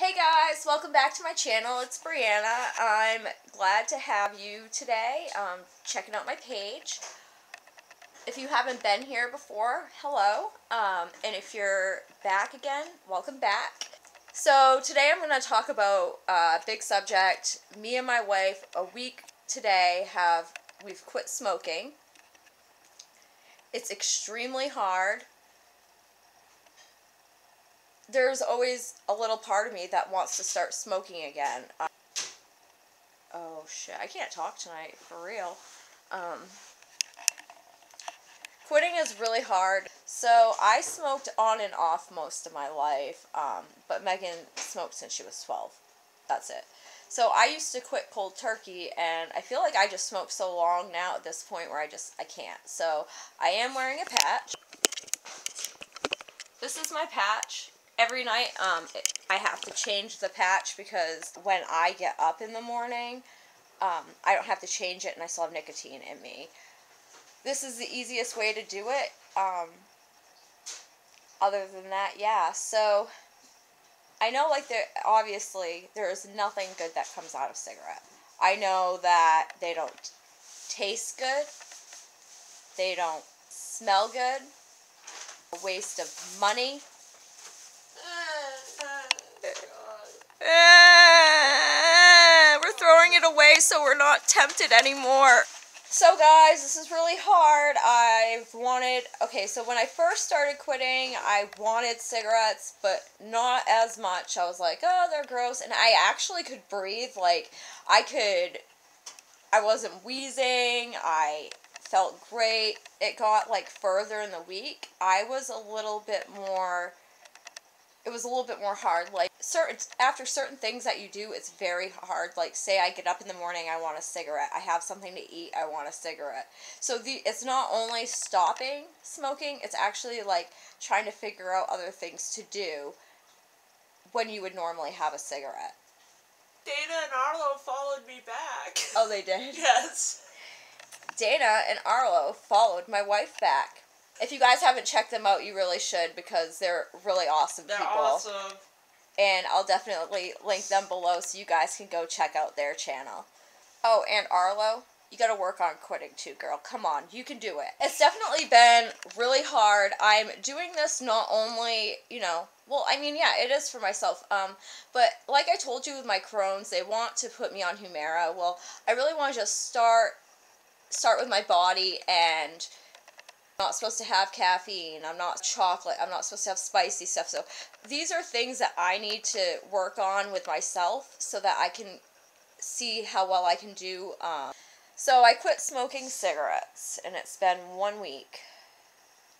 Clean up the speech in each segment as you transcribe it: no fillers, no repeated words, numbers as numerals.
Hey guys, welcome back to my channel. It's Brianna. I'm glad to have you today checking out my page. If you haven't been here before, hello. And if you're back again, welcome back. So today I'm going to talk about a big subject. Me and my wife, a week today, we've quit smoking. It's extremely hard. There's always a little part of me that wants to start smoking again. Oh shit, I can't talk tonight, for real. Quitting is really hard. So I smoked on and off most of my life, but Megan smoked since she was 12. That's it. So I used to quit cold turkey, and I feel like I just smoked so long now at this point where I can't. So I am wearing a patch. This is my patch. Every night, I have to change the patch because when I get up in the morning, I don't have to change it and I still have nicotine in me. This is the easiest way to do it. Other than that, yeah. So, I know, like, obviously, there is nothing good that comes out of cigarette. I know that they don't taste good. They don't smell good. A waste of money. We're throwing it away so we're not tempted anymore. So guys, this is really hard. Okay, so when I first started quitting, I wanted cigarettes, but not as much. I was like, oh, they're gross. And I actually could breathe. Like, I wasn't wheezing. I felt great. It got, like, further in the week. It was a little bit more hard. Like, after certain things that you do, it's very hard. Like, say I get up in the morning, I want a cigarette. I have something to eat, I want a cigarette. So it's not only stopping smoking, it's actually, like, trying to figure out other things to do when you would normally have a cigarette. Dana and Arlo followed me back. Oh, they did? Yes. Dana and Arlo followed my wife back. If you guys haven't checked them out, you really should, because they're really awesome people. They're awesome. And I'll definitely link them below so you guys can go check out their channel. Oh, and Arlo, you gotta work on quitting too, girl. Come on, you can do it. It's definitely been really hard. I'm doing this not only, well, I mean, yeah, it is for myself. But like I told you with my Crohn's, they want to put me on Humira. Well, I really want to just start with my body, and I'm not supposed to have caffeine, I'm not chocolate, I'm not supposed to have spicy stuff. So these are things that I need to work on with myself so that I can see how well I can do. So I quit smoking cigarettes, and it's been 1 week.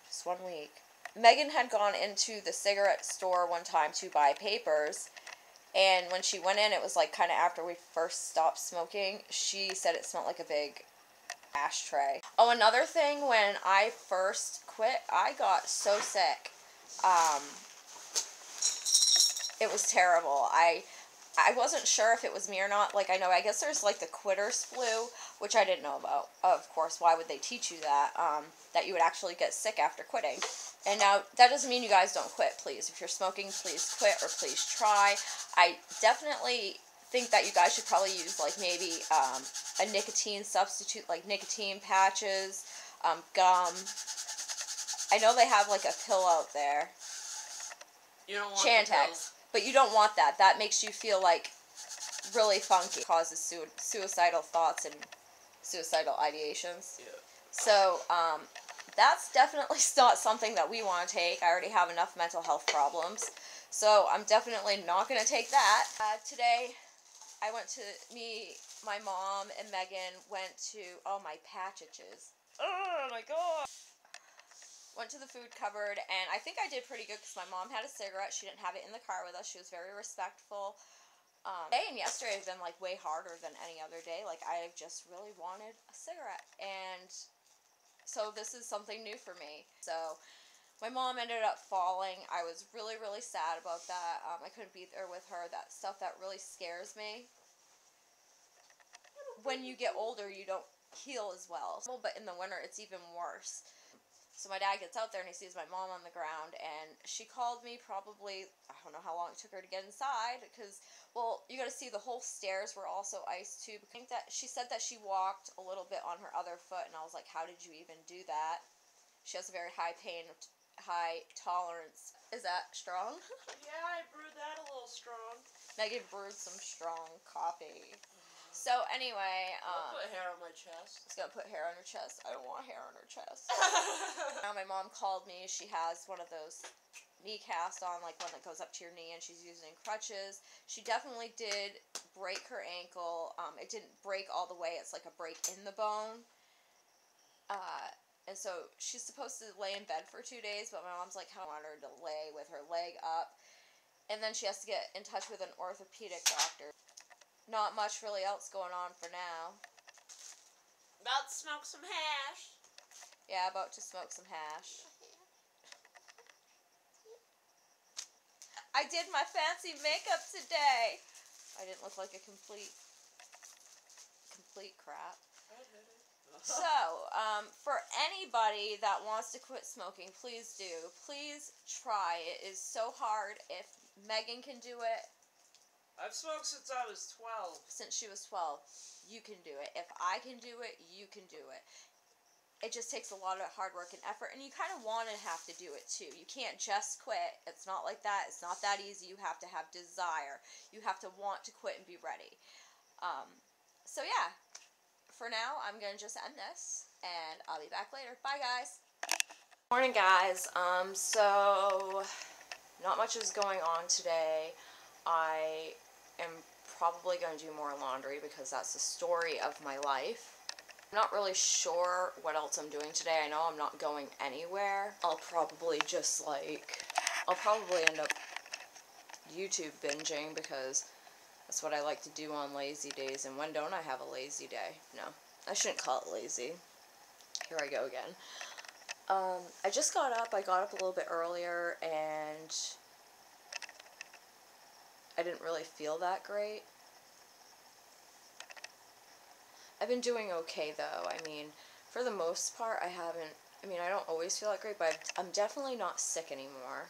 Just 1 week. Megan had gone into the cigarette store one time to buy papers, and when she went in, it was like kind of after we first stopped smoking. She said it smelled like a big ashtray. Oh, another thing, when I first quit, I got so sick. It was terrible. I wasn't sure if it was me or not. Like, I guess there's like the quitter's flu, which I didn't know about. Of course, why would they teach you that? That you would actually get sick after quitting. And now, that doesn't mean you guys don't quit, please. If you're smoking, please quit, or please try. I definitely think that you guys should probably use, like, maybe a nicotine substitute, like nicotine patches, gum. I know they have, like, a pill out there. You don't want Chantix. But you don't want that. That makes you feel, like, really funky. It causes suicidal thoughts and suicidal ideations. Yeah. So, that's definitely not something that we want to take. I already have enough mental health problems. So, I'm definitely not going to take that. Today, I went to my mom and Megan went to, oh, my patchages. Oh, my God. Went to the food cupboard, and I think I did pretty good because my mom had a cigarette. She didn't have it in the car with us. She was very respectful. Today and yesterday have been, like, way harder than any other day. Like, I just really wanted a cigarette, and so this is something new for me. So, my mom ended up falling. I was really, really sad about that. I couldn't be there with her. That stuff that really scares me. When you get older, you don't heal as well. But in the winter, it's even worse. So my dad gets out there and he sees my mom on the ground, and she called me probably, I don't know how long it took her to get inside, because, well, you gotta see the whole stairs were also iced too. I think that she said that she walked a little bit on her other foot, and I was like, how did you even do that? She has a very high pain, high tolerance. Is that strong? Yeah, I brewed that a little strong. Megan brewed some strong coffee. So anyway, I'll put hair on my chest. It's gonna put hair on her chest. I don't want hair on her chest. Now my mom called me. She has one of those knee casts on, like one that goes up to your knee, and she's using crutches. She definitely did break her ankle. It didn't break all the way. It's like a break in the bone. And so she's supposed to lay in bed for 2 days, but my mom's like, I want her to lay with her leg up. And then she has to get in touch with an orthopedic doctor. Not much really else going on for now. About to smoke some hash. Yeah, about to smoke some hash. I did my fancy makeup today. I didn't look like a complete crap. So, for anybody that wants to quit smoking, please do. Please try. It is so hard. If Megan can do it, I've smoked since I was 12. Since she was 12, you can do it. If I can do it, you can do it. It just takes a lot of hard work and effort, and you kind of want to have to do it too. You can't just quit. It's not like that. It's not that easy. You have to have desire. You have to want to quit and be ready. So yeah, for now, I'm going to just end this, and I'll be back later. Bye, guys. Morning, guys. So not much is going on today. I am probably going to do more laundry because that's the story of my life. I'm not really sure what else I'm doing today. I know I'm not going anywhere. I'll probably end up YouTube binging because that's what I like to do on lazy days. And when don't I have a lazy day? No, I shouldn't call it lazy. Here I go again. I just got up. I got up a little bit earlier and I didn't really feel that great. I've been doing okay though. I mean, for the most part, I don't always feel that great, but I'm definitely not sick anymore.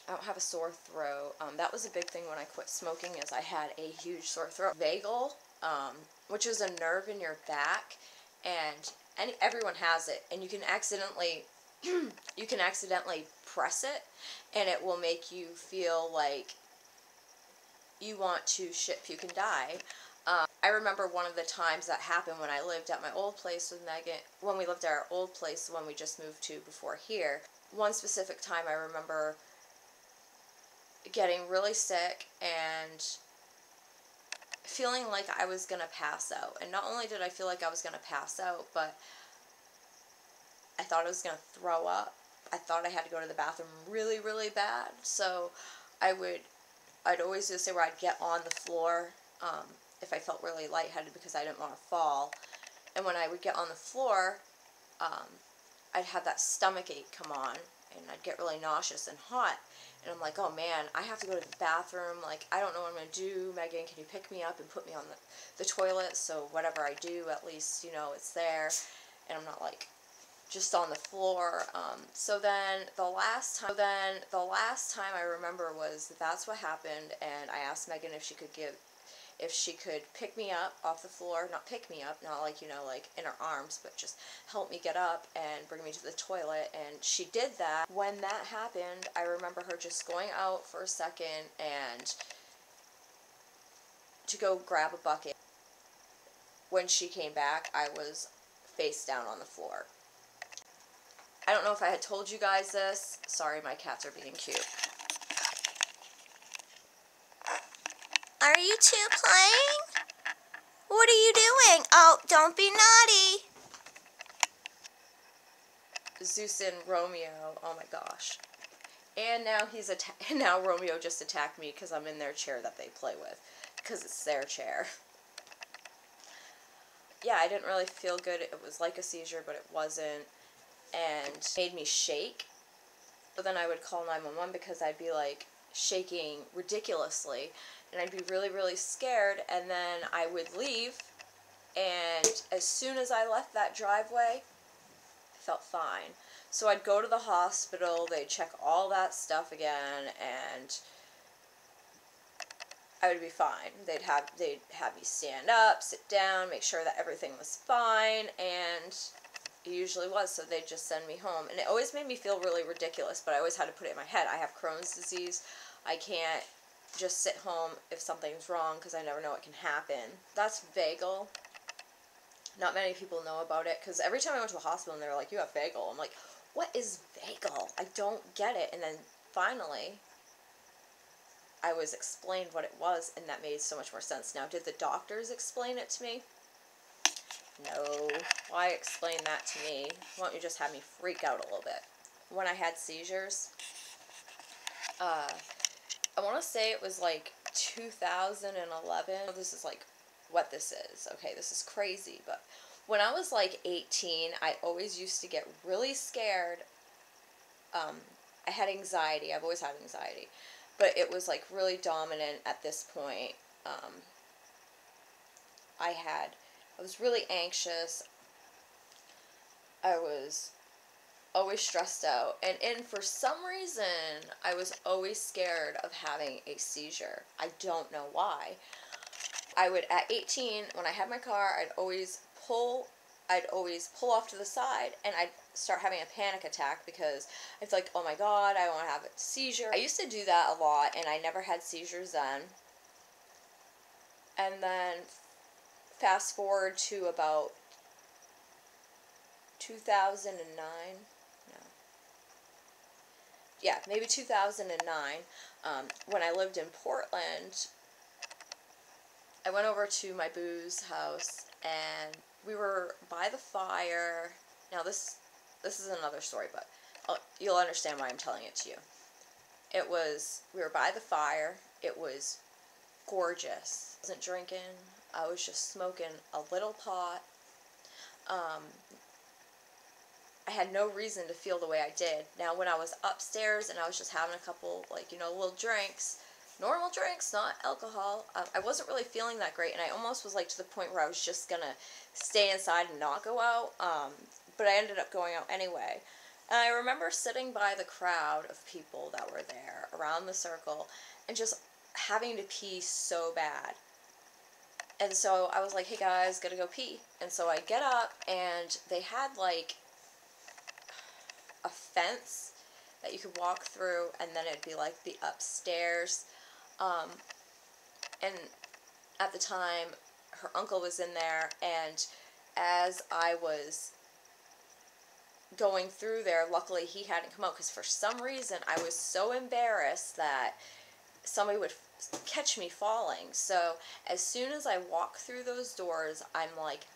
I don't have a sore throat. That was a big thing when I quit smoking, is I had a huge sore throat. Vagal, which is a nerve in your back, and everyone has it, and you can accidentally press it, and it will make you feel like you want to shit, puke, and die. I remember one of the times that happened when I lived at my old place with Megan, when we lived at our old place, when we just moved to before here. One specific time I remember getting really sick and feeling like I was going to pass out. And not only did I feel like I was going to pass out, but I thought I was going to throw up. I thought I had to go to the bathroom really, really bad. So I'd always just say where I'd get on the floor if I felt really lightheaded because I didn't want to fall. And when I would get on the floor, I'd have that stomach ache come on, and I'd get really nauseous and hot. And I'm like, oh man, I have to go to the bathroom. Like, I don't know what I'm going to do. Megan, can you pick me up and put me on the toilet so whatever I do, at least, you know, it's there. And I'm not like just on the floor. So then the last time I remember was that's what happened, and I asked Megan if she could pick me up off the floor, not pick me up, not like, you know, like in her arms, but just help me get up and bring me to the toilet, and she did that. When that happened, I remember her just going out for a second and to go grab a bucket. When she came back, I was face down on the floor. I don't know if I had told you guys this. Sorry, my cats are being cute. Are you two playing? What are you doing? Oh, don't be naughty. Zeus and Romeo, oh my gosh. And now Romeo just attacked me because I'm in their chair that they play with. Because it's their chair. Yeah, I didn't really feel good. It was like a seizure, but it wasn't. And made me shake. But then I would call 911 because I'd be like shaking ridiculously. And I'd be really, really scared, and then I would leave, and as soon as I left that driveway, I felt fine. So I'd go to the hospital, they'd check all that stuff again, and I would be fine. They'd have me stand up, sit down, make sure that everything was fine, and it usually was, so they'd just send me home. And it always made me feel really ridiculous, but I always had to put it in my head. I have Crohn's disease. I can't just sit home if something's wrong because I never know what can happen. That's vagal. Not many people know about it, because every time I went to a hospital and they were like, you have vagal, I'm like, what is vagal? I don't get it. And then finally I was explained what it was, and that made so much more sense. Now, did the doctors explain it to me? No. Why explain that to me? Why don't you just have me freak out a little bit? When I had seizures, I want to say it was like 2011. This is like what this is. Okay, this is crazy, but when I was like 18, I always used to get really scared. I had anxiety. I've always had anxiety, but it was like really dominant at this point. I was really anxious. I was always stressed out, and for some reason I was always scared of having a seizure. I don't know why. I would, at 18, when I had my car, I'd always pull off to the side, and I'd start having a panic attack because I'd feel like, oh my god, I want to have a seizure. I used to do that a lot, and I never had seizures then. And then fast forward to about 2009. No. Yeah, maybe 2009. When I lived in Portland, I went over to my boo's house, and we were by the fire. Now this is another story, but you'll understand why I'm telling it to you. We were by the fire. It was gorgeous. I wasn't drinking. I was just smoking a little pot. I had no reason to feel the way I did. Now, when I was upstairs and I was just having a couple, like, little drinks, normal drinks, not alcohol, I wasn't really feeling that great, and I almost was, like, to the point where I was just gonna stay inside and not go out, but I ended up going out anyway. And I remember sitting by the crowd of people that were there around the circle and just having to pee so bad. And so I was like, hey guys, gotta go pee. And so I get up, and they had like a fence that you could walk through, and then it'd be like the upstairs. And at the time, her uncle was in there, and as I was going through there, luckily he hadn't come out, because for some reason I was so embarrassed that somebody would catch me falling. So as soon as I walk through those doors, I'm like,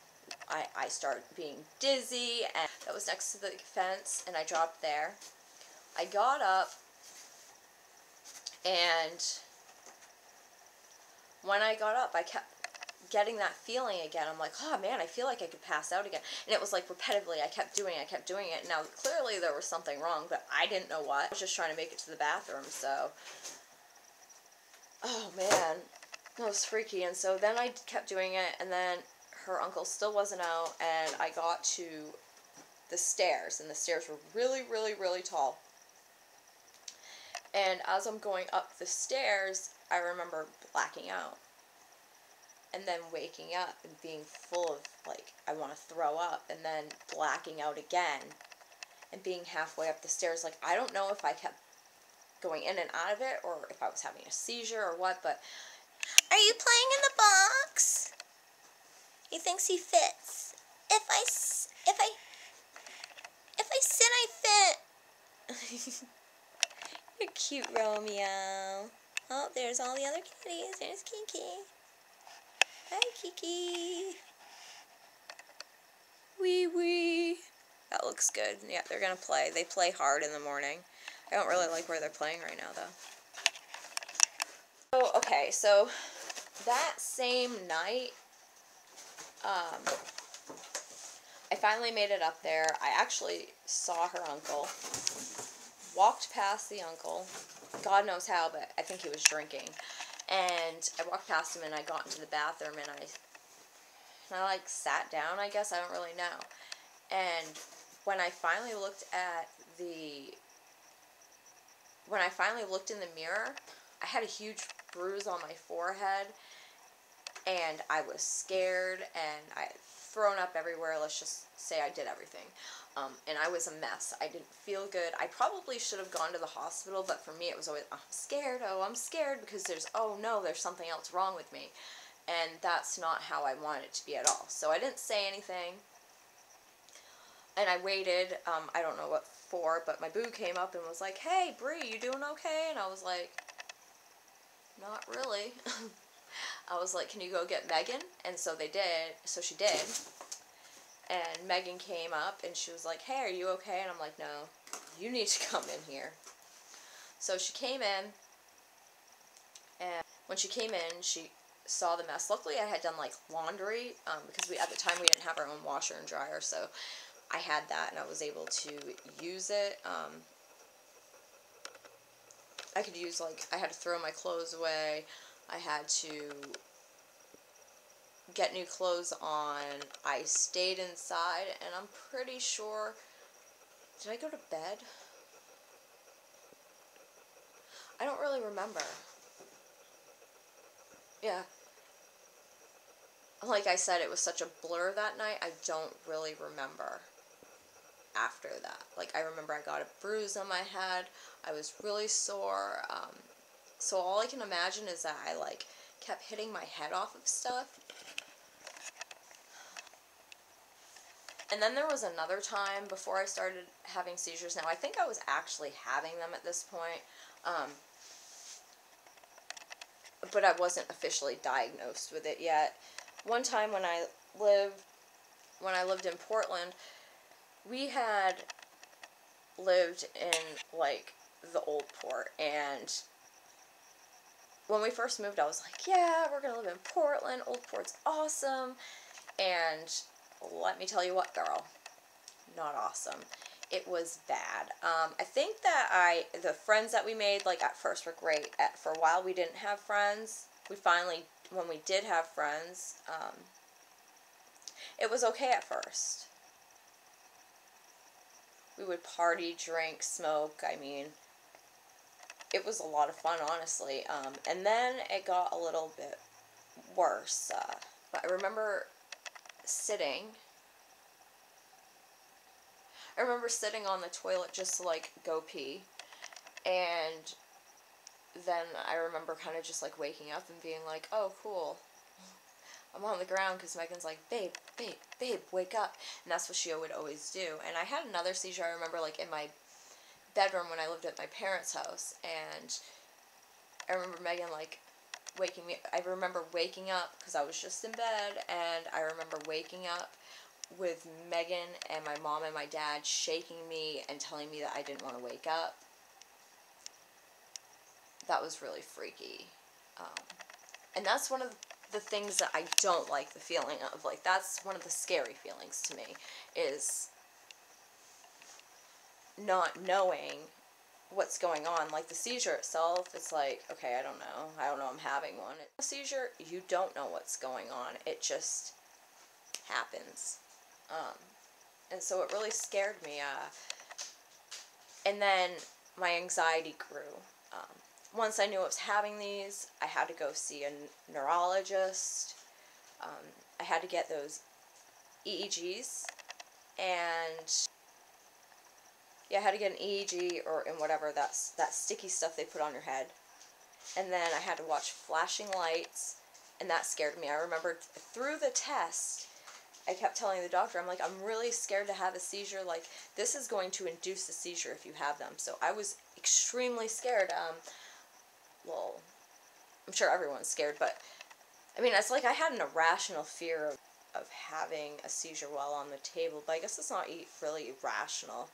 I start being dizzy, and that was next to the fence, and I dropped there. I got up, and when I got up, I kept getting that feeling again. I'm like, oh man, I feel like I could pass out again. And it was like repetitively, I kept doing it. Now, clearly there was something wrong, but I didn't know what. I was just trying to make it to the bathroom, so. Oh man, that was freaky. And so then I kept doing it, and then her uncle still wasn't out, and I got to the stairs, and the stairs were really, really, really tall. And as I'm going up the stairs, I remember blacking out. And then waking up and being full of, like, I want to throw up, and then blacking out again, and being halfway up the stairs. Like, I don't know if I kept going in and out of it, or if I was having a seizure or what, but. Are you playing in the box? He thinks he fits. If I sit, I fit. You're cute, Romeo. Oh, there's all the other kitties. There's Kiki. Hi, Kiki. Wee wee. That looks good. Yeah, they're gonna play. They play hard in the morning. I don't really like where they're playing right now, though. Oh, okay, so that same night, I finally made it up there. I actually saw her uncle, walked past the uncle, God knows how, but I think he was drinking, and I walked past him, and I got into the bathroom, and I like, sat down, I guess, I don't really know, and when I finally looked in the mirror, I had a huge bruise on my forehead, and I was scared, and I had thrown up everywhere. Let's just say I did everything. And I was a mess. I didn't feel good. I probably should have gone to the hospital, but for me it was always, I'm scared, because there's something else wrong with me. And that's not how I want it to be at all. So I didn't say anything. And I waited, I don't know what for, but my boo came up and was like, "Hey, Bree, you doing okay?" And I was like, "Not really." I was like, "Can you go get Megan?" And so they did, so she did. And Megan came up and she was like, "Hey, are you okay?" And I'm like, "No, you need to come in here." So she came in, and when she came in, she saw the mess. Luckily, I had done like laundry, because at the time we didn't have our own washer and dryer, so I had that and I was able to use it. I could use, like, I had to throw my clothes away. I had to get new clothes on. I stayed inside, and I'm pretty sure, did I go to bed? I don't really remember. Yeah. Like I said, it was such a blur that night, I don't really remember after that. Like, I remember I got a bruise on my head. I was really sore. So all I can imagine is that I, like, kept hitting my head off of stuff. And then there was another time before I started having seizures. Now, I think I was actually having them at this point, but I wasn't officially diagnosed with it yet. One time when I lived in Portland, we had lived in, like, the old port, and when we first moved, I was like, yeah, we're gonna live in Portland, old port's awesome. And let me tell you what, girl, not awesome. It was bad. I think that the friends that we made, like, at first were great. For a while we didn't have friends. We finally, when we did have friends, it was okay at first. We would party, drink, smoke. I mean, it was a lot of fun, honestly. And then it got a little bit worse. But I remember sitting on the toilet just to, like, go pee. And then I remember kind of just, like, waking up and being like, oh, cool. I'm on the ground, because Megan's like, babe, wake up. And that's what she would always do. And I had another seizure, I remember, like, in my bedroom when I lived at my parents' house. And I remember Megan, like, waking me. I remember waking up, because I was just in bed, and I remember waking up with Megan and my mom and my dad shaking me and telling me that I didn't want to wake up. That was really freaky. And that's one of the things that I don't like the feeling of. Like, that's one of the scary feelings to me, is not knowing what's going on. Like, the seizure itself, it's like, okay, I don't know I'm having one. A seizure, you don't know what's going on. It just happens. And so it really scared me. And then my anxiety grew. Once I knew I was having these, I had to go see a neurologist. I had to get those EEGs, and yeah, I had to get an EEG or in whatever that sticky stuff they put on your head. And then I had to watch flashing lights, and that scared me. I remember through the test, I kept telling the doctor, I'm like, I'm really scared to have a seizure. Like, this is going to induce a seizure if you have them. So I was extremely scared. Well, I'm sure everyone's scared, but I mean, it's like I had an irrational fear of having a seizure while on the table, but I guess it's not really irrational,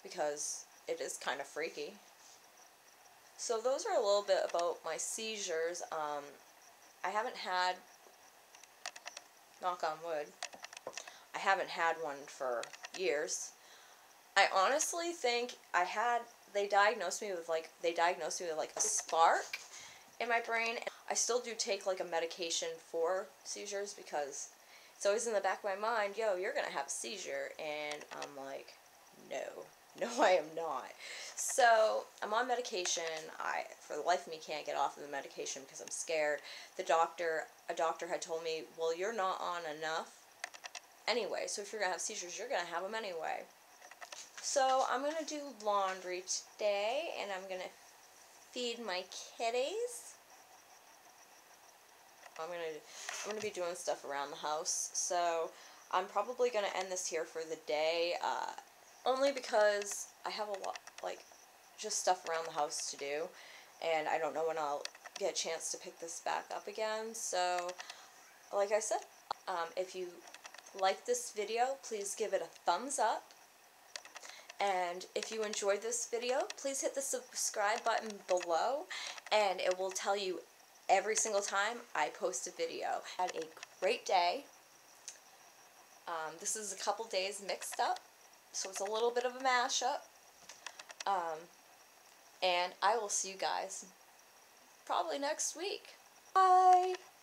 because it is kind of freaky. So those are a little bit about my seizures. I haven't had, knock on wood, I haven't had one for years. I honestly think they diagnosed me with like a spark in my brain. I still do take, like, a medication for seizures, because it's always in the back of my mind, yo, you're going to have a seizure. And I'm like, no, I am not. So I'm on medication. I, for the life of me, can't get off of the medication because I'm scared. A doctor had told me, well, you're not on enough anyway, so if you're going to have seizures, you're going to have them anyway. So I'm going to do laundry today, and I'm going to feed my kitties. I'm going to be doing stuff around the house, so I'm probably going to end this here for the day, only because I have a lot, like, just stuff around the house to do, and I don't know when I'll get a chance to pick this back up again. So, like I said, if you like this video, please give it a thumbs up. And if you enjoyed this video, please hit the subscribe button below, and it will tell you every single time I post a video. Had a great day. This is a couple days mixed up, so it's a little bit of a mashup. And I will see you guys probably next week. Bye!